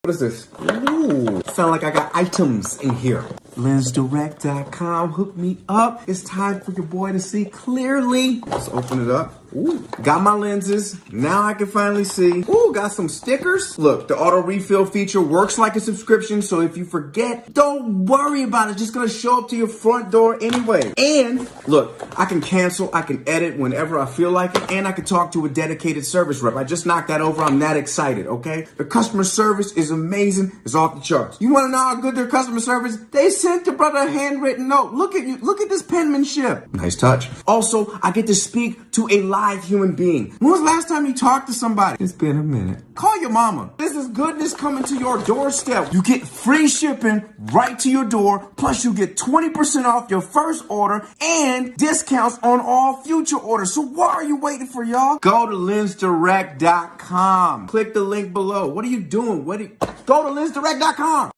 What is this? Ooh, sound like I got items in here. LensDirect.com, hook me up. It's time for your boy to see clearly. Let's open it up. Ooh, got my lenses. Now I can finally see. Ooh, got some stickers. Look, the auto refill feature works like a subscription, so if you forget, don't worry about it. It's just gonna show up to your front door anyway. And look, I can cancel, I can edit whenever I feel like it, and I can talk to a dedicated service rep. I just knocked that over. I'm that excited, okay? The customer service is amazing. It's off the charts. You wanna know how good their customer service? They sent the brother a handwritten note. Look at you. Look at this penmanship. Nice touch. Also, I get to speak to a live human being. When was the last time you talked to somebody? It's been a minute. Call your mama. This is goodness coming to your doorstep. You get free shipping right to your door. Plus, you get 20% off your first order and discounts on all future orders. So what are you waiting for, y'all? Go to LensDirect.com. Click the link below. What are you doing? Go to LensDirect.com.